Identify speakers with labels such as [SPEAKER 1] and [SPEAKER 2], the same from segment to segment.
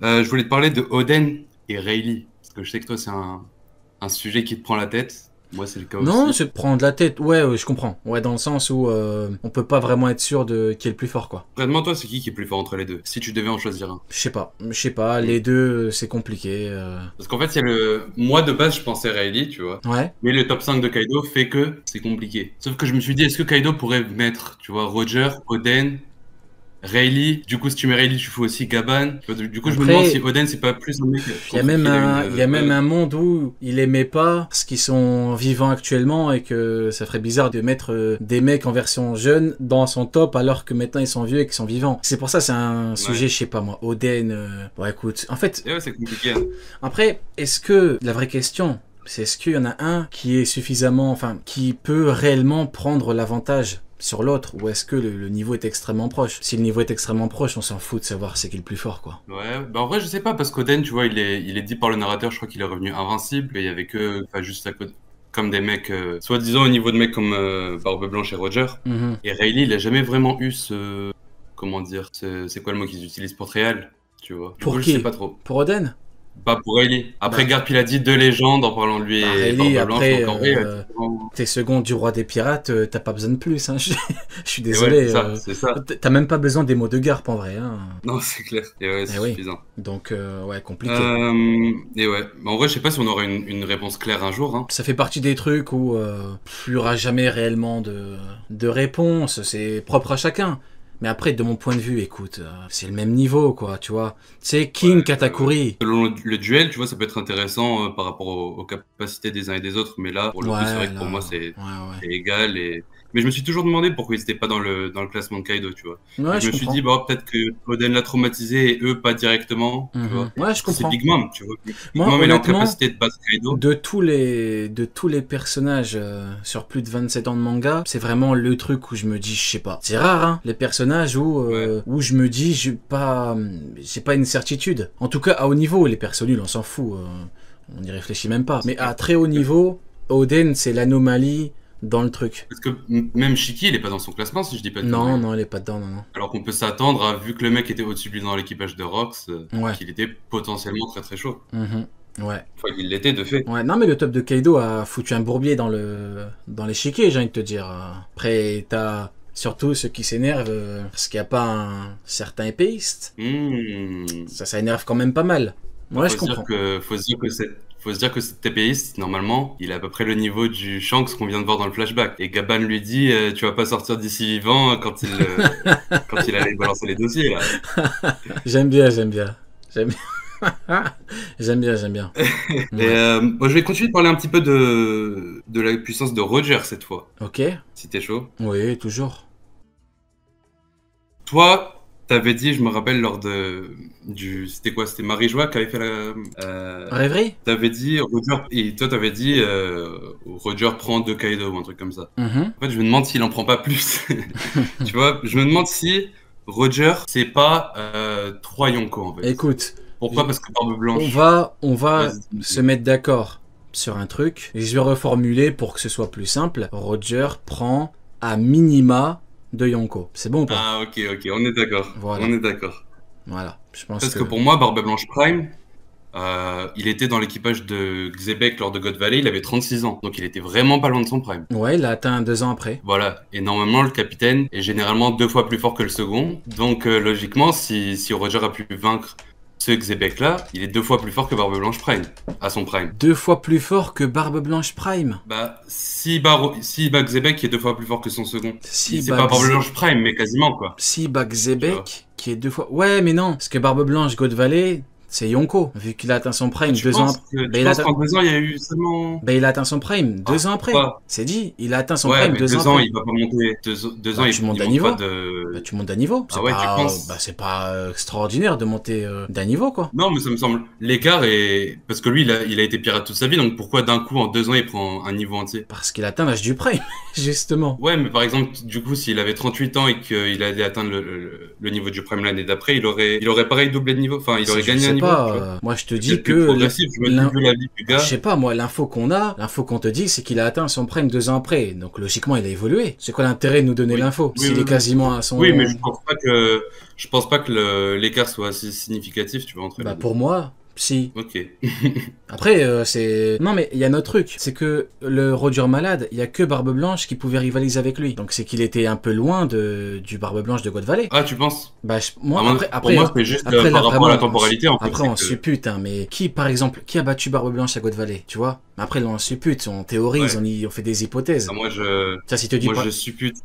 [SPEAKER 1] Je voulais te parler de Oden et Rayleigh, parce que je sais que toi, c'est un sujet qui te prend la tête. Moi, c'est le cas
[SPEAKER 2] Non,
[SPEAKER 1] aussi.
[SPEAKER 2] se prendre la tête. Ouais, ouais, je comprends. Ouais, dans le sens où on peut pas vraiment être sûr de qui est le plus fort, quoi.
[SPEAKER 1] Vraiment, toi, c'est qui est plus fort entre les deux, si tu devais en choisir un?
[SPEAKER 2] Je sais pas.
[SPEAKER 1] Hmm.
[SPEAKER 2] Les deux, c'est compliqué.
[SPEAKER 1] Parce qu'en fait, il y a le... Moi, de base, je pensais Rayleigh, tu vois.
[SPEAKER 2] Ouais.
[SPEAKER 1] Mais le top 5 de Kaido fait que c'est compliqué. Sauf que je me suis dit, est-ce que Kaido pourrait mettre, tu vois, Roger, Oden, Rayleigh? Du coup, si tu mets Rayleigh, tu fais aussi Gaban. Tu vois, du coup, je me demande si
[SPEAKER 2] Après,
[SPEAKER 1] Oden, c'est pas plus un mec
[SPEAKER 2] il y a
[SPEAKER 1] contre qui
[SPEAKER 2] même
[SPEAKER 1] il a une...
[SPEAKER 2] il y a même
[SPEAKER 1] ouais,
[SPEAKER 2] un monde où il aimait pas ce qu'ils sont vivants actuellement et que ça ferait bizarre de mettre des mecs en version jeune dans son top alors que maintenant ils sont vieux et qu'ils sont vivants. C'est pour ça, c'est un
[SPEAKER 1] ouais.
[SPEAKER 2] sujet, je sais pas moi. Oden, bon écoute, en fait,
[SPEAKER 1] Et ouais, c'est compliqué, hein.
[SPEAKER 2] après, est-ce que la vraie question, c'est est-ce qu'il y en a un qui est suffisamment, enfin, qui peut réellement prendre l'avantage sur l'autre, ou est-ce que le niveau est extrêmement proche? Si le niveau est extrêmement proche, on s'en fout de savoir c'est qui le plus fort, quoi.
[SPEAKER 1] Ouais, bah en vrai, je sais pas, parce qu'Oden, tu vois, il est dit par le narrateur, je crois qu'il est revenu invincible, et il y avait que, enfin, juste à côté, comme des mecs, soi-disant au niveau de mecs comme Barbe Blanche et Roger.
[SPEAKER 2] Mhm.
[SPEAKER 1] Et Rayleigh, il a jamais vraiment eu ce, comment dire, c'est quoi le mot qu'ils utilisent pour Trial, tu vois. Du coup,
[SPEAKER 2] Pour
[SPEAKER 1] je sais
[SPEAKER 2] qui?
[SPEAKER 1] pas trop.
[SPEAKER 2] Pour Oden?
[SPEAKER 1] Pas pour Rayleigh. Après,
[SPEAKER 2] Bah,
[SPEAKER 1] Garp, il a dit deux légendes en parlant de lui
[SPEAKER 2] bah
[SPEAKER 1] et
[SPEAKER 2] Rayleigh,
[SPEAKER 1] Barbe Blanche,
[SPEAKER 2] après,
[SPEAKER 1] donc en vrai, typiquement-
[SPEAKER 2] t'es second du roi des pirates, t'as pas besoin de plus, hein. Je suis
[SPEAKER 1] et ouais, c'est
[SPEAKER 2] désolé.
[SPEAKER 1] ça, c'est ça.
[SPEAKER 2] T'as même pas besoin des mots de Garp en vrai, hein.
[SPEAKER 1] Non, c'est clair. Et ouais,
[SPEAKER 2] Eh
[SPEAKER 1] c'est
[SPEAKER 2] oui.
[SPEAKER 1] suffisant.
[SPEAKER 2] Donc, ouais, compliqué.
[SPEAKER 1] Et ouais, mais en vrai, je sais pas si on aura une réponse claire un jour, hein.
[SPEAKER 2] Ça fait partie des trucs où il n'y aura jamais réellement de réponse, c'est propre à chacun. Mais après, de mon point de vue, écoute, c'est le même niveau, quoi, tu vois. C'est King
[SPEAKER 1] Ouais.
[SPEAKER 2] Katakuri.
[SPEAKER 1] Selon le duel, tu vois, ça peut être intéressant par rapport aux capacités des uns et des autres, mais là, pour le coup, c'est
[SPEAKER 2] Ouais,
[SPEAKER 1] vrai que pour moi,
[SPEAKER 2] là,
[SPEAKER 1] c'est égal. Mais je me suis toujours demandé pourquoi ils étaient pas dans le classement de Kaido, tu vois.
[SPEAKER 2] ouais.
[SPEAKER 1] Et
[SPEAKER 2] Ouais,
[SPEAKER 1] je
[SPEAKER 2] je
[SPEAKER 1] me suis dit,
[SPEAKER 2] comprends.
[SPEAKER 1] bah, peut-être que Oden l'a traumatisé et eux pas directement, tu vois.
[SPEAKER 2] Mhm. Ouais, je
[SPEAKER 1] Parce que c'est
[SPEAKER 2] comprends.
[SPEAKER 1] Big Mom, tu vois. Big
[SPEAKER 2] Moi,
[SPEAKER 1] Mom, il est en
[SPEAKER 2] honnêtement,
[SPEAKER 1] capacité de battre Kaido.
[SPEAKER 2] de tous les personnages sur plus de 27 ans de manga, c'est vraiment le truc où je me dis, je sais pas. C'est rare, hein, les personnages
[SPEAKER 1] Ouais.
[SPEAKER 2] où je me dis, j'ai pas une certitude. En tout cas, à haut niveau, les persos nuls, on s'en fout. On n'y réfléchit même pas. Mais à très haut niveau, Oden, c'est l'anomalie dans le truc.
[SPEAKER 1] Parce que même Shiki, il est pas dans son classement, si je dis pas de
[SPEAKER 2] Non,
[SPEAKER 1] conneries.
[SPEAKER 2] non, elle est pas dedans, non, non.
[SPEAKER 1] Alors qu'on peut s'attendre à, vu que le mec était au-dessus de lui dans l'équipage de Rox,
[SPEAKER 2] Ouais.
[SPEAKER 1] qu'il était potentiellement très très chaud.
[SPEAKER 2] Mhm. Ouais.
[SPEAKER 1] Enfin, il l'était de fait.
[SPEAKER 2] Ouais, non, mais le top de Kaido a foutu un bourbier dans l'échiquier, j'ai envie de te dire. Après, t'as surtout ceux qui s'énervent parce qu'il n'y a pas un certain épéiste.
[SPEAKER 1] Hmm.
[SPEAKER 2] Ça énerve quand même pas mal. Ouais, je comprends.
[SPEAKER 1] Faut se dire que cet TPiste, normalement, il a à peu près le niveau du Shanks qu'on vient de voir dans le flashback. Et Gaban lui dit, tu vas pas sortir d'ici vivant quand il allait balancer les dossiers, là.
[SPEAKER 2] J'aime bien, j'aime bien. J'aime bien. J'aime bien, j'aime bien.
[SPEAKER 1] Et
[SPEAKER 2] Ouais.
[SPEAKER 1] moi, je vais continuer de parler un petit peu de la puissance de Roger cette fois,
[SPEAKER 2] Ok.
[SPEAKER 1] si t'es chaud.
[SPEAKER 2] Oui, toujours.
[SPEAKER 1] Toi, t'avais dit, je me rappelle lors c'était quoi? C'était Marie-Joie qui avait fait
[SPEAKER 2] Rêverie.
[SPEAKER 1] t'avais dit Roger, et toi t'avais dit Roger prend deux Kaido ou un truc comme ça.
[SPEAKER 2] Mhm.
[SPEAKER 1] En fait, je me demande s'il en prend pas plus. Tu vois, je me demande si Roger, c'est pas trois Yonko en fait.
[SPEAKER 2] Écoute,
[SPEAKER 1] Pourquoi? Parce que Barbe Blanche.
[SPEAKER 2] on va
[SPEAKER 1] Vas-y.
[SPEAKER 2] se mettre d'accord sur un truc. Et je vais reformuler pour que ce soit plus simple. Roger prend à minima de Yonko. C'est bon ou pas?
[SPEAKER 1] Ah, ok, ok, on est d'accord. On
[SPEAKER 2] Voilà.
[SPEAKER 1] est d'accord.
[SPEAKER 2] Voilà. Je pense
[SPEAKER 1] Parce que
[SPEAKER 2] que...
[SPEAKER 1] pour moi, Barbe Blanche Prime, il était dans l'équipage de Xebec lors de God Valley, il avait 36 ans. Donc il était vraiment pas loin de son prime.
[SPEAKER 2] Ouais, il a atteint 2 ans après.
[SPEAKER 1] Voilà. Et normalement, le capitaine est généralement deux fois plus fort que le second. Donc logiquement, si Roger a pu vaincre ce Xebec-là, il est deux fois plus fort que Barbe Blanche Prime, à son prime.
[SPEAKER 2] 2 fois plus fort que Barbe Blanche Prime.
[SPEAKER 1] Bah, si bat Xebec, qui est deux fois plus fort que son second.
[SPEAKER 2] Si
[SPEAKER 1] C'est pas Barbe
[SPEAKER 2] Bagze...
[SPEAKER 1] Blanche Prime, mais quasiment, quoi.
[SPEAKER 2] Si
[SPEAKER 1] Tu vois.
[SPEAKER 2] Bagzebek, qui est 2 fois... Ouais, mais non. Parce que Barbe Blanche God Valley, c'est Yonko. Vu qu'il a atteint son
[SPEAKER 1] Ah,
[SPEAKER 2] prime 2 ans après.
[SPEAKER 1] tu penses qu'en 2 ans, il y a eu seulement...
[SPEAKER 2] Ben, il a atteint son prime
[SPEAKER 1] Ah,
[SPEAKER 2] 2 ans après.
[SPEAKER 1] pas.
[SPEAKER 2] C'est dit. Il a atteint son
[SPEAKER 1] Ouais,
[SPEAKER 2] prime
[SPEAKER 1] mais
[SPEAKER 2] 2 ans
[SPEAKER 1] 2 ans,
[SPEAKER 2] après.
[SPEAKER 1] il va pas monter. Deux ans,
[SPEAKER 2] Bah, tu montes
[SPEAKER 1] il
[SPEAKER 2] d'un
[SPEAKER 1] monte pas
[SPEAKER 2] niveau. Bah,
[SPEAKER 1] de...
[SPEAKER 2] tu montes d'un niveau.
[SPEAKER 1] Ah ouais, tu penses?
[SPEAKER 2] C'est pas extraordinaire de monter d'un niveau, quoi.
[SPEAKER 1] Non, mais ça me semble. L'écart est. Parce que lui, il a été pirate toute sa vie, donc pourquoi d'un coup, en 2 ans, il prend un niveau entier?
[SPEAKER 2] Parce qu'il atteint l'âge du prime, justement.
[SPEAKER 1] Ouais, mais par exemple, du coup, s'il avait 38 ans et qu'il allait atteindre le niveau du Prime l'année d'après, il aurait pareil doublé de niveau. Enfin, il
[SPEAKER 2] Ça,
[SPEAKER 1] aurait
[SPEAKER 2] je
[SPEAKER 1] gagné un
[SPEAKER 2] sais
[SPEAKER 1] niveau, tu vois.
[SPEAKER 2] moi je te
[SPEAKER 1] C'est
[SPEAKER 2] dis
[SPEAKER 1] peut-être plus
[SPEAKER 2] que
[SPEAKER 1] progressif, je me dis, vu la vie du
[SPEAKER 2] je
[SPEAKER 1] gars.
[SPEAKER 2] sais pas, moi, l'info qu'on te dit, c'est qu'il a atteint son prime 2 ans après. Donc, logiquement, il a évolué. C'est quoi l'intérêt de nous donner
[SPEAKER 1] Oui,
[SPEAKER 2] l'info
[SPEAKER 1] oui,
[SPEAKER 2] s'il
[SPEAKER 1] oui,
[SPEAKER 2] est
[SPEAKER 1] oui.
[SPEAKER 2] quasiment à son...
[SPEAKER 1] Oui, mais je pense pas que l'écart soit assez significatif, tu vois, entre
[SPEAKER 2] Bah,
[SPEAKER 1] les deux.
[SPEAKER 2] pour moi, si.
[SPEAKER 1] Ok.
[SPEAKER 2] Après, c'est... Non, mais il y a un autre truc. C'est que le Roger malade, il y a que Barbe Blanche qui pouvait rivaliser avec lui. Donc, c'est qu'il était un peu loin du Barbe Blanche de God Valley.
[SPEAKER 1] Ah, tu penses?
[SPEAKER 2] Bah, moi,
[SPEAKER 1] Pour
[SPEAKER 2] après,
[SPEAKER 1] moi, c'est juste
[SPEAKER 2] après, là,
[SPEAKER 1] par rapport à la
[SPEAKER 2] vraiment,
[SPEAKER 1] temporalité, en fait.
[SPEAKER 2] après,
[SPEAKER 1] c'est
[SPEAKER 2] on
[SPEAKER 1] que-
[SPEAKER 2] suppute, hein, mais qui, par exemple, qui a battu Barbe Blanche à God Valley, tu vois? Après, là, on suppute, on théorise,
[SPEAKER 1] Ouais.
[SPEAKER 2] on fait des hypothèses.
[SPEAKER 1] Ah,
[SPEAKER 2] Ça, si te dit
[SPEAKER 1] moi,
[SPEAKER 2] pas...
[SPEAKER 1] je suppute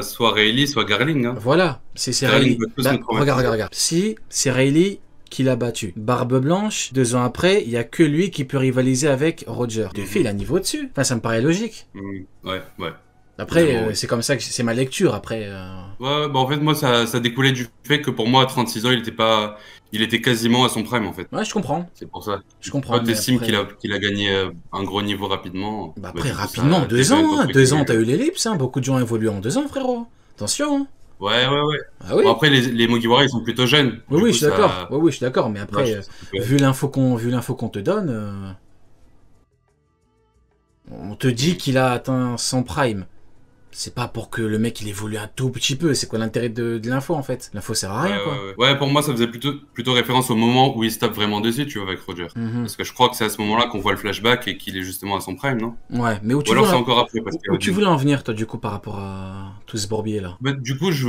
[SPEAKER 1] soit Rayleigh, soit Garling, hein.
[SPEAKER 2] Voilà, si c'est
[SPEAKER 1] Garling
[SPEAKER 2] Rayleigh.
[SPEAKER 1] peut tous
[SPEAKER 2] Bah,
[SPEAKER 1] me traumatiser.
[SPEAKER 2] regarde. Si c'est Rayleigh qui l'a battu. Barbe Blanche, 2 ans après, il y a que lui qui peut rivaliser avec Roger. De fait, il a un niveau dessus. Enfin, ça me paraît logique.
[SPEAKER 1] Ouais.
[SPEAKER 2] Après,
[SPEAKER 1] Évidemment, oui.
[SPEAKER 2] c'est comme ça que c'est ma lecture. Après,
[SPEAKER 1] Ouais, bah en fait, moi, ça découlait du fait que pour moi, à 36 ans, il était quasiment à son prime, en fait.
[SPEAKER 2] ouais, je comprends.
[SPEAKER 1] C'est pour ça.
[SPEAKER 2] Je comprends.
[SPEAKER 1] Toi,
[SPEAKER 2] Mais
[SPEAKER 1] t'estimes
[SPEAKER 2] après,
[SPEAKER 1] qu'il a gagné un gros niveau rapidement.
[SPEAKER 2] bah
[SPEAKER 1] Bah,
[SPEAKER 2] après
[SPEAKER 1] du coup,
[SPEAKER 2] rapidement,
[SPEAKER 1] ça
[SPEAKER 2] 2
[SPEAKER 1] dégrade
[SPEAKER 2] ans.
[SPEAKER 1] ton
[SPEAKER 2] Hein,
[SPEAKER 1] truc
[SPEAKER 2] 2 ans, t'as
[SPEAKER 1] évolue.
[SPEAKER 2] eu l'ellipse. Hein, beaucoup de gens évoluent en 2 ans, frérot. Attention. Hein.
[SPEAKER 1] Ouais.
[SPEAKER 2] Ah oui.
[SPEAKER 1] Bon, après, les Mugiwara, ils sont plutôt jeunes.
[SPEAKER 2] Oui,
[SPEAKER 1] Du
[SPEAKER 2] oui,
[SPEAKER 1] coup,
[SPEAKER 2] je suis d'accord.
[SPEAKER 1] ça...
[SPEAKER 2] Oui, je suis d'accord. Mais
[SPEAKER 1] Ouais,
[SPEAKER 2] après,
[SPEAKER 1] je trouve ça peut-
[SPEAKER 2] vu l'info qu'on te donne, on te dit qu'il a atteint son prime. C'est pas pour que le mec il évolue un tout petit peu. C'est quoi l'intérêt de l'info en fait? L'info sert à rien quoi.
[SPEAKER 1] Ouais, pour moi, ça faisait plutôt référence au moment où il se tape vraiment dessus, tu vois, avec Roger.
[SPEAKER 2] Mhm.
[SPEAKER 1] Parce que je crois que c'est à ce moment-là qu'on voit le flashback et qu'il est justement à son prime, non?
[SPEAKER 2] Ouais, mais où
[SPEAKER 1] Ou
[SPEAKER 2] tu
[SPEAKER 1] alors
[SPEAKER 2] veux,
[SPEAKER 1] c'est encore après, parce
[SPEAKER 2] où tu voulais en venir toi du coup par rapport à tout ce bourbier là?
[SPEAKER 1] Bah, du coup, je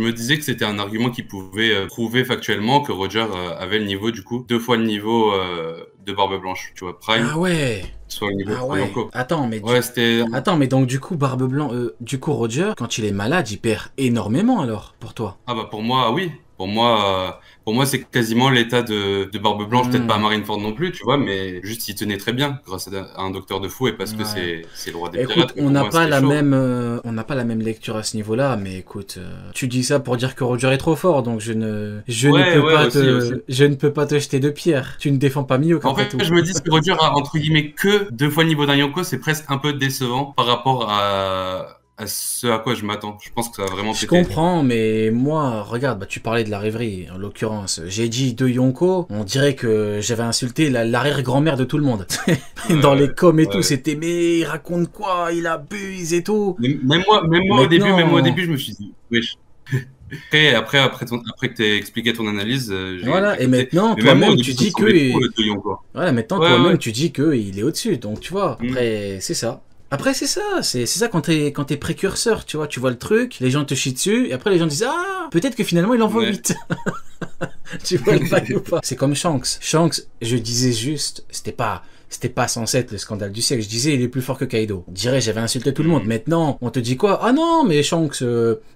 [SPEAKER 1] me disais que c'était un argument qui pouvait prouver factuellement que Roger avait le niveau, du coup, 2 fois le niveau de Barbe Blanche, tu vois, Prime,
[SPEAKER 2] Ah ouais.
[SPEAKER 1] soit le niveau
[SPEAKER 2] Ah
[SPEAKER 1] de
[SPEAKER 2] ouais.
[SPEAKER 1] Yonko.
[SPEAKER 2] Attends, mais
[SPEAKER 1] Ouais, c'était...
[SPEAKER 2] attends, mais donc du coup Barbe Blanc, du coup Roger, quand il est malade, il perd énormément alors pour toi.
[SPEAKER 1] Ah bah pour moi, oui. Pour moi, c'est quasiment l'état de Barbe Blanche, peut-être pas à Marineford non plus, tu vois, mais juste il tenait très bien grâce à un docteur de fou et parce que
[SPEAKER 2] Ouais.
[SPEAKER 1] c'est le roi des
[SPEAKER 2] Écoute,
[SPEAKER 1] pirates. Mais
[SPEAKER 2] on
[SPEAKER 1] pour
[SPEAKER 2] n'a
[SPEAKER 1] moi,
[SPEAKER 2] pas
[SPEAKER 1] c'était
[SPEAKER 2] la
[SPEAKER 1] chaud.
[SPEAKER 2] même, on n'a pas la même lecture à ce niveau-là, mais écoute, tu dis ça pour dire que Roger est trop fort, donc je ne
[SPEAKER 1] Ouais,
[SPEAKER 2] peux pas
[SPEAKER 1] aussi.
[SPEAKER 2] je ne peux pas te jeter de pierre. Tu ne défends pas Miyok
[SPEAKER 1] En
[SPEAKER 2] après
[SPEAKER 1] fait,
[SPEAKER 2] tout.
[SPEAKER 1] je me dis que Roger a entre guillemets que 2 fois le niveau d'un Yonko, c'est presque un peu décevant par rapport à ce à quoi je m'attends. Je pense que ça va vraiment
[SPEAKER 2] Je
[SPEAKER 1] péter.
[SPEAKER 2] comprends, mais moi, regarde, bah, tu parlais de la rêverie, en l'occurrence. J'ai dit de Yonko, on dirait que j'avais insulté l'arrière-grand-mère de tout le monde. Dans les coms et tout,
[SPEAKER 1] ouais.
[SPEAKER 2] c'était mais il raconte quoi, il abuse et tout.
[SPEAKER 1] Même moi
[SPEAKER 2] Maintenant-
[SPEAKER 1] au début, je me suis dit, wesh. Après que t'aies expliqué ton analyse,
[SPEAKER 2] Voilà,
[SPEAKER 1] j'ai
[SPEAKER 2] et
[SPEAKER 1] capté.
[SPEAKER 2] maintenant,
[SPEAKER 1] Mais même moi, au
[SPEAKER 2] toi-même,
[SPEAKER 1] début,
[SPEAKER 2] tu
[SPEAKER 1] je me
[SPEAKER 2] dis
[SPEAKER 1] trouvais trop
[SPEAKER 2] que...
[SPEAKER 1] le de Yonko.
[SPEAKER 2] Voilà, maintenant,
[SPEAKER 1] Ouais,
[SPEAKER 2] toi-même,
[SPEAKER 1] ouais.
[SPEAKER 2] tu dis qu'il est au-dessus, donc tu vois.
[SPEAKER 1] Mm.
[SPEAKER 2] Après, c'est ça. Après, c'est ça quand t'es précurseur, tu vois le truc, les gens te chient dessus, et après les gens disent, ah, peut-être que finalement il en vaut
[SPEAKER 1] Ouais.
[SPEAKER 2] 8. Tu vois le bail ou pas? C'est comme Shanks. Shanks, je disais juste, c'était pas censé être le scandale du siècle. Je disais, il est plus fort que Kaido. On dirait, j'avais insulté tout le monde. Maintenant, on te dit quoi? Ah non, mais Shanks,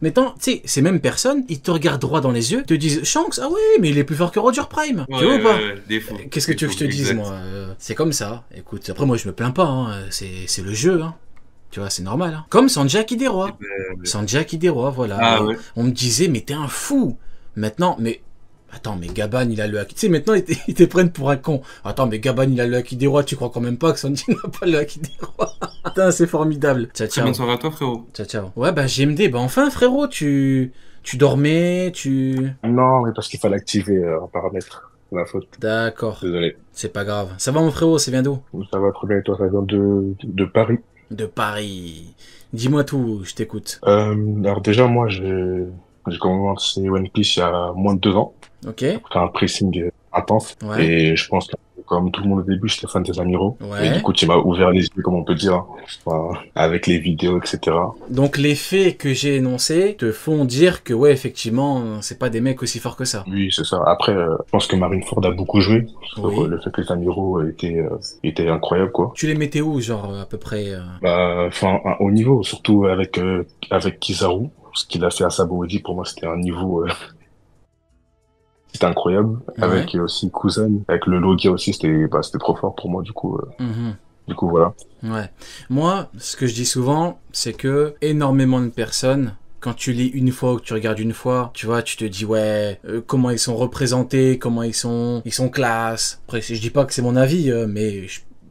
[SPEAKER 2] maintenant, tu sais, ces mêmes personnes, ils te regardent droit dans les yeux, te disent, Shanks, ah oui, mais il est plus fort que Roger Prime. Tu vois ou pas?
[SPEAKER 1] Des fous.
[SPEAKER 2] Qu'est-ce que tu veux que je te dise, moi? C'est comme ça. Écoute, après, moi, je me plains pas, hein. C'est le jeu, hein. Tu vois, c'est normal, hein. Comme Sanji Akideroa. Sanji Akideroa, voilà.
[SPEAKER 1] Ah,
[SPEAKER 2] Et
[SPEAKER 1] ouais.
[SPEAKER 2] on me disait, mais t'es un fou. Maintenant, mais... Attends, mais Gaban, il a le haki. Tu sais, maintenant, ils te prennent pour un con. Attends, mais Gaban, il a le haki des rois. Tu crois quand même pas que Sanji n'a pas le haki des rois? Putain, c'est formidable. Ciao,
[SPEAKER 1] Très
[SPEAKER 2] ciao.
[SPEAKER 1] bonne soirée à toi, frérot.
[SPEAKER 2] Ciao. Ouais, bah, GMD, bah, enfin, frérot, tu dormais,
[SPEAKER 3] Non, mais parce qu'il fallait activer un paramètre. Ma faute.
[SPEAKER 2] D'accord.
[SPEAKER 3] Désolé.
[SPEAKER 2] C'est pas grave. Ça va, mon frérot, c'est bien d'où?
[SPEAKER 3] Ça va très bien et toi, ça vient de Paris.
[SPEAKER 2] De Paris. Dis-moi tout, je t'écoute.
[SPEAKER 3] Alors déjà, moi, j'ai commencé One Piece il y a moins de 2 ans.
[SPEAKER 2] Ok?
[SPEAKER 3] Fait un pressing intense.
[SPEAKER 2] Ouais.
[SPEAKER 3] Et je pense que, comme tout le monde au début, j'étais fan des Amiraux.
[SPEAKER 2] Ouais.
[SPEAKER 3] Et du coup, tu m'as ouvert les yeux, comme on peut dire. Enfin, avec les vidéos, etc.
[SPEAKER 2] Donc, les faits que j'ai énoncés te font dire que, ouais, effectivement, c'est pas des mecs aussi forts que ça.
[SPEAKER 3] Oui, c'est ça. Après, je pense que Marineford a beaucoup joué sur
[SPEAKER 2] Oui.
[SPEAKER 3] le fait que les Amiraux étaient incroyables, quoi.
[SPEAKER 2] Tu les mettais où, genre, à peu près
[SPEAKER 3] Bah, enfin, un haut niveau, surtout avec Kizaru. Ce qu'il a fait à Sabaody, pour moi, c'était un niveau, c'était incroyable.
[SPEAKER 2] Ouais.
[SPEAKER 3] Avec aussi Kuzen, avec le Logia aussi, c'était trop fort pour moi, du coup, voilà.
[SPEAKER 2] Ouais. Moi, ce que je dis souvent, c'est que énormément de personnes, quand tu lis une fois ou que tu regardes une fois, tu vois, tu te dis, ouais, comment ils sont représentés, comment ils sont classe. Après, je dis pas que c'est mon avis, mais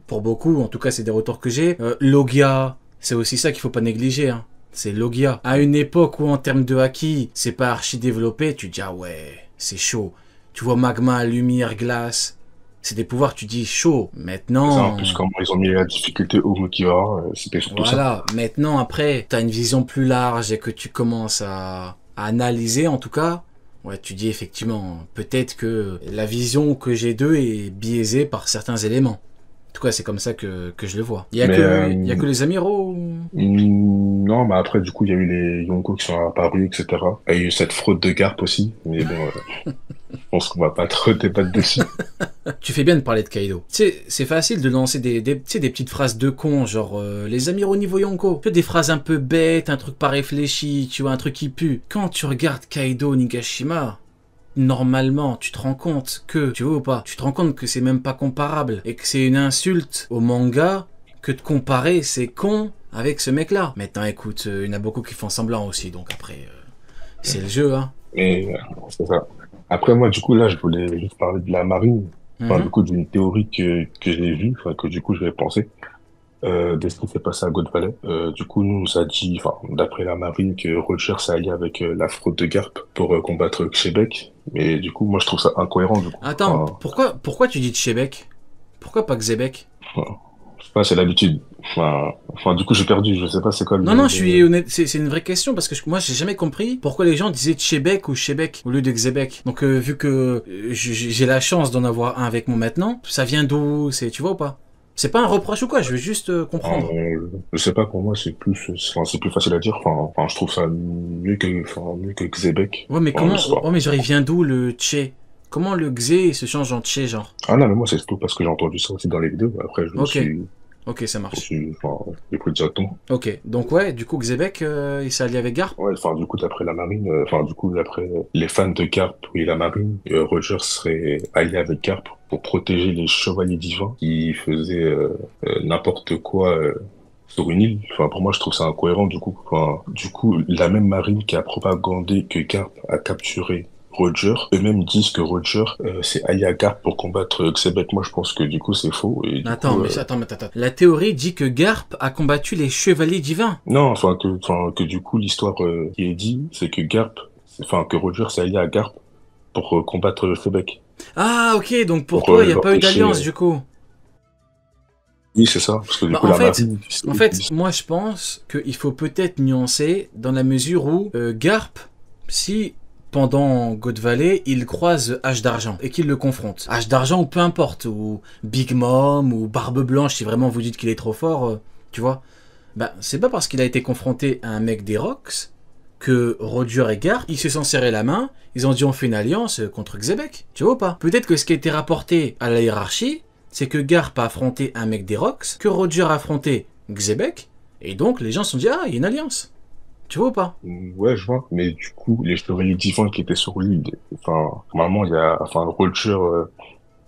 [SPEAKER 2] pour beaucoup, en tout cas, c'est des retours que j'ai. Logia, c'est aussi ça qu'il faut pas négliger, hein. C'est Logia. À une époque où, en termes de haki, c'est pas archi développé, tu te dis, ah ouais, c'est chaud. Tu vois magma, lumière, glace. C'est des pouvoirs, tu dis chaud.
[SPEAKER 3] Ça,
[SPEAKER 2] Maintenant,
[SPEAKER 3] en plus, comment ils ont mis la difficulté au Mukiwara, c'était surtout ça.
[SPEAKER 2] voilà. Maintenant, après, t'as une vision plus large et que tu commences à analyser, en tout cas. Ouais, tu dis effectivement, peut-être que la vision que j'ai d'eux est biaisée par certains éléments. En tout cas, c'est comme ça que je le vois.
[SPEAKER 3] Mais
[SPEAKER 2] Il y a que les amiraux.
[SPEAKER 3] non, mais après, du coup, il y a eu les Yonko qui sont apparus, etc. Il y a eu cette fraude de Garp aussi, mais bon, je pense qu'on va pas trop débattre dessus.
[SPEAKER 2] Tu fais bien de parler de Kaido. Tu sais, c'est facile de lancer tu sais, des petites phrases de con, genre les amiraux niveau Yonko. Tu sais, des phrases un peu bêtes, un truc pas réfléchi, tu vois, un truc qui pue. Quand tu regardes Kaido Nigashima, normalement, tu te rends compte que, tu vois ou pas, tu te rends compte que c'est même pas comparable et que c'est une insulte au manga que de comparer ces cons avec ce mec-là. Maintenant, écoute, il y en a beaucoup qui font semblant aussi, donc après, c'est le jeu, hein.
[SPEAKER 3] Mais c'est ça. Après, moi, du coup, là, je voulais juste parler de la marine. Enfin, du coup, d'une théorie que j'ai vue, enfin, que du coup, je vais penser, de ce qui s'est passé à God Valley. Du coup, nous, on nous a dit, enfin, d'après la marine, que Roger s'est allié avec la fraude de Garp pour combattre Québec. Mais du coup, moi, je trouve ça incohérent, du coup.
[SPEAKER 2] Attends,
[SPEAKER 3] Enfin,
[SPEAKER 2] pourquoi tu dis Tchébek? Pourquoi pas Xébek?
[SPEAKER 3] je sais pas, c'est l'habitude. Du coup, j'ai perdu. Je sais pas c'est quoi le...
[SPEAKER 2] Non, je suis honnête, c'est une vraie question parce que moi j'ai jamais compris pourquoi les gens disaient Tchébek ou Chébek au lieu de Xébek. Donc vu que j'ai la chance d'en avoir un avec moi maintenant, ça vient d'où? Tu vois ou pas? C'est pas un reproche ou quoi, je veux juste comprendre.
[SPEAKER 3] Je sais pas, pour moi, c'est plus facile à dire. Je trouve ça mieux que Québec.
[SPEAKER 2] Ouais, mais
[SPEAKER 3] Enfin,
[SPEAKER 2] comment?
[SPEAKER 3] je sais pas.
[SPEAKER 2] Oh, mais genre il vient d'où le Tché? Comment le Xé se change en Tché, genre?
[SPEAKER 3] Ah non, mais moi, c'est tout parce que j'ai entendu ça aussi dans les vidéos. Après,
[SPEAKER 2] Ok, ok, ça marche.
[SPEAKER 3] j'ai pris directement.
[SPEAKER 2] Ok, donc ouais, du coup Xébek, il s'est allié avec Garp?
[SPEAKER 3] Ouais, du coup, d'après la marine, du coup, d'après les fans de Garp et la marine, Roger serait allié avec Garp pour protéger les chevaliers divins qui faisaient n'importe quoi sur une île. Enfin, pour moi, je trouve ça incohérent, du coup. Enfin, du coup, la même marine qui a propagandé que Garp a capturé Roger, eux-mêmes disent que Roger s'est allié à Garp pour combattre Xebek. Moi, je pense que du coup, c'est faux. Et du
[SPEAKER 2] Attends,
[SPEAKER 3] coup,
[SPEAKER 2] mais attends. La théorie dit que Garp a combattu les chevaliers divins.
[SPEAKER 3] non, que du coup, l'histoire qui est dit, c'est que que Roger s'est allié à Garp pour combattre Québec.
[SPEAKER 2] Ah, ok, donc pour
[SPEAKER 3] Pour
[SPEAKER 2] toi, il n'y a pas eu
[SPEAKER 3] l'empêcher.
[SPEAKER 2] d'alliance du coup.
[SPEAKER 3] Oui, c'est ça, parce que du
[SPEAKER 2] Bah,
[SPEAKER 3] coup,
[SPEAKER 2] en
[SPEAKER 3] la
[SPEAKER 2] fait,
[SPEAKER 3] marine.
[SPEAKER 2] En fait, moi je pense qu'il faut peut-être nuancer dans la mesure où Garp, si pendant God Valley, il croise H d'Argent et qu'il le confronte. H d'Argent ou peu importe, ou Big Mom, ou Barbe Blanche, si vraiment vous dites qu'il est trop fort, tu vois. Bah, c'est pas parce qu'il a été confronté à un mec des Rocks que Roger et Garp, ils se sont serrés la main, ils ont dit on fait une alliance contre Xébek, tu vois ou pas? Peut-être que ce qui a été rapporté à la hiérarchie, c'est que Garp a affronté un mec des Rocks, que Roger a affronté Xébek, et donc les gens se sont dit ah, il y a une alliance. Tu vois ou pas?
[SPEAKER 3] Ouais, je vois. Mais du coup, les chevaliers divins qui étaient sur l'île, normalement, Roger,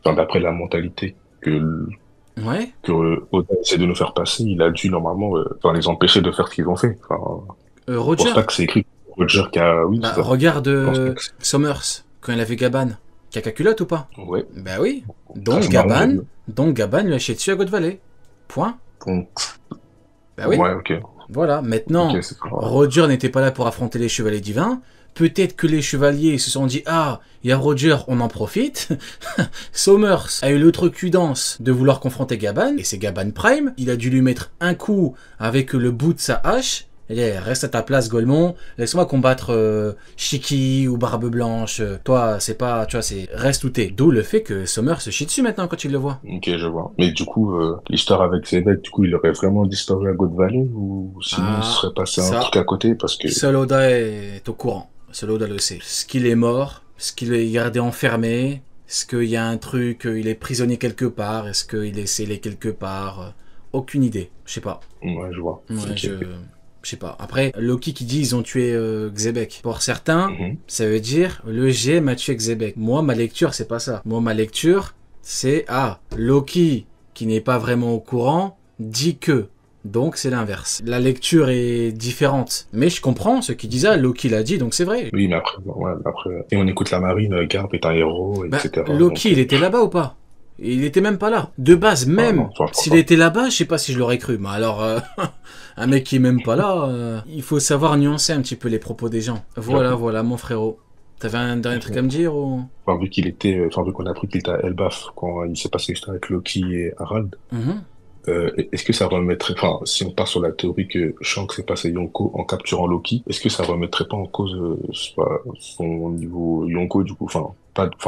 [SPEAKER 3] d'après la mentalité
[SPEAKER 2] Ouais.
[SPEAKER 3] Oda essaie de nous faire passer, il a dû normalement, les empêcher de faire ce qu'ils ont fait. Je pense
[SPEAKER 2] Roger,
[SPEAKER 3] pas que c'est écrit Roger qui a, oui,
[SPEAKER 2] bah
[SPEAKER 3] c'est ça.
[SPEAKER 2] regarde
[SPEAKER 3] Je pense pas que
[SPEAKER 2] Summers, quand il avait Gaban. Caca culotte ou pas?
[SPEAKER 3] ouais.
[SPEAKER 2] Bah oui.
[SPEAKER 3] Ah,
[SPEAKER 2] Donc
[SPEAKER 3] c'est marrant,
[SPEAKER 2] Gaban,
[SPEAKER 3] mais-
[SPEAKER 2] lui a chié dessus à God Valley. Point.
[SPEAKER 3] Donc,
[SPEAKER 2] Bah oui.
[SPEAKER 3] ouais, ok.
[SPEAKER 2] Voilà, maintenant,
[SPEAKER 3] Ok, c'est pas grave.
[SPEAKER 2] Roger n'était pas là pour affronter les chevaliers divins. Peut-être que les chevaliers se sont dit ah, il y a Roger, on en profite. Somers a eu l'outrecuidance de vouloir confronter Gaban, et c'est Gaban Prime. Il a dû lui mettre un coup avec le bout de sa hache. Et reste à ta place, Golemon. Laisse-moi combattre Shiki ou Barbe Blanche. Toi, c'est pas, tu vois, c'est reste où t'es. D'où le fait que Somers se chie dessus maintenant quand il le voit.
[SPEAKER 3] Ok, je vois. Mais du coup, l'histoire avec Zebek, du coup, il aurait vraiment disparu à God Valley ou sinon il
[SPEAKER 2] Ah,
[SPEAKER 3] serait passé un
[SPEAKER 2] ça.
[SPEAKER 3] truc à côté parce que...
[SPEAKER 2] Seul Oda est au courant. Seul Oda le sait. Est-ce qu'il est mort? Est-ce qu'il est gardé enfermé? Est-ce qu'il y a un truc, il est prisonnier quelque part? Est-ce qu'il est scellé quelque part? Aucune idée. Je sais pas.
[SPEAKER 3] Ouais, je vois.
[SPEAKER 2] Ouais,
[SPEAKER 3] Ok.
[SPEAKER 2] je sais pas. Après, Loki qui dit ils ont tué Xébek. Pour certains,
[SPEAKER 3] Mhm.
[SPEAKER 2] ça veut dire le GM a tué Xébek. Moi, ma lecture, c'est pas ça. Moi, ma lecture, c'est Loki, qui n'est pas vraiment au courant, dit que. Donc, c'est l'inverse. La lecture est différente. Mais je comprends ce qu'il disait. Loki l'a dit, donc c'est vrai.
[SPEAKER 3] Oui, mais après... Et on écoute la marine, Garp est un héros,
[SPEAKER 2] Bah,
[SPEAKER 3] etc.
[SPEAKER 2] Loki,
[SPEAKER 3] Donc,
[SPEAKER 2] il était là-bas ou pas? Il était même pas là. De base, même,
[SPEAKER 3] non, je pense
[SPEAKER 2] s'il
[SPEAKER 3] pas.
[SPEAKER 2] était là-bas, je sais pas si je l'aurais cru. Mais alors, un mec qui est même pas là, il faut savoir nuancer un petit peu les propos des gens. Voilà,
[SPEAKER 3] D'accord.
[SPEAKER 2] voilà, mon frérot. T'avais un dernier truc à me dire ou...
[SPEAKER 3] Enfin, vu qu'on a appris qu'il était à Elbaf quand il s'est passé l'histoire avec Loki et Harald,
[SPEAKER 2] Mhm.
[SPEAKER 3] est-ce que ça remettrait, enfin, si on part sur la théorie que Shanks s'est passé Yonko en capturant Loki, est-ce que ça remettrait pas en cause son niveau Yonko du coup, enfin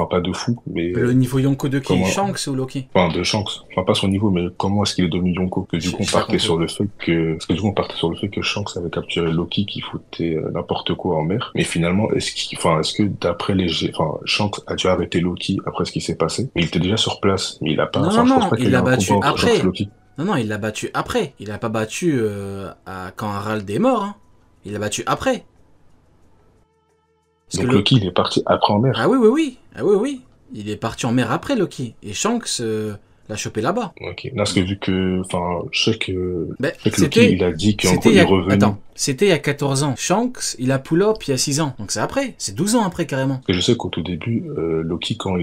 [SPEAKER 3] pas de fou, mais
[SPEAKER 2] Le niveau Yonko de qui?
[SPEAKER 3] comment,
[SPEAKER 2] Shanks ou Loki?
[SPEAKER 3] enfin de Shanks, enfin pas son niveau, mais comment est-ce qu'il est devenu Yonko? Que du coup on
[SPEAKER 2] J'ai pas
[SPEAKER 3] partait
[SPEAKER 2] compris.
[SPEAKER 3] sur le fait que, parce que du coup on partait sur le fait que Shanks avait capturé Loki qui foutait n'importe quoi en mer, mais finalement est-ce que d'après enfin Shanks a dû arrêter Loki après ce qui s'est passé, mais il était déjà sur place, mais il a pas,
[SPEAKER 2] Non, non,
[SPEAKER 3] enfin je pense
[SPEAKER 2] non,
[SPEAKER 3] pas
[SPEAKER 2] il
[SPEAKER 3] qu'il y ait
[SPEAKER 2] l'a
[SPEAKER 3] un
[SPEAKER 2] battu
[SPEAKER 3] combat entre Shanks et
[SPEAKER 2] après.
[SPEAKER 3] Loki.
[SPEAKER 2] Non, non, il l'a battu après. Il a pas battu quand Harald est mort. Hein. Il l'a battu après. Parce que
[SPEAKER 3] Donc Loki il est parti après en
[SPEAKER 2] Ah
[SPEAKER 3] mer.
[SPEAKER 2] oui, oui, oui. Ah oui, oui. Il est parti en mer après Loki. Et Shanks l'a chopé là-bas.
[SPEAKER 3] Ok. Non, parce que vu que, enfin,
[SPEAKER 2] Ben,
[SPEAKER 3] je sais que Loki, il a dit qu'en gros, il est revenu.
[SPEAKER 2] Attends, c'était il y a 14 ans. Shanks, il a pull-up il y a 6 ans. Donc c'est après. C'est 12 ans après carrément.
[SPEAKER 3] Parce que je sais qu'au tout début, Loki, quand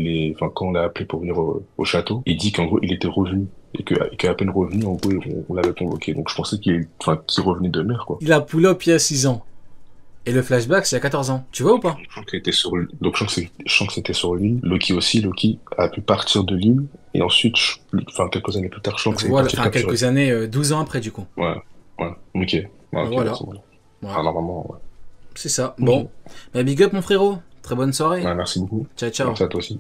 [SPEAKER 3] on l'a appelé pour venir au château, il dit qu'en gros, il était revenu. Qu'à peine revenu, en gros, on l'avait convoqué. Donc je pensais qu'il revenait de mer, quoi.
[SPEAKER 2] Il a pull-up il y a 6 ans. Et le flashback, c'est il y a 14 ans. Tu vois ou pas?
[SPEAKER 3] Donc Shanks était sur l'île. Loki aussi. Loki a pu partir de l'île. Et ensuite, quelques années plus tard, Shanks est
[SPEAKER 2] Voilà,
[SPEAKER 3] parti le
[SPEAKER 2] enfin
[SPEAKER 3] capturer.
[SPEAKER 2] quelques années, 12 ans après du coup.
[SPEAKER 3] Ouais, ouais. Ok. Ouais, ok,
[SPEAKER 2] Voilà.
[SPEAKER 3] c'est bon.
[SPEAKER 2] Voilà.
[SPEAKER 3] Ah, normalement, ouais.
[SPEAKER 2] C'est ça.
[SPEAKER 3] Ok.
[SPEAKER 2] Bon. Bah, big up mon frérot. Très bonne soirée.
[SPEAKER 3] Ouais, merci beaucoup.
[SPEAKER 2] Ciao, ciao.
[SPEAKER 3] Merci à toi aussi.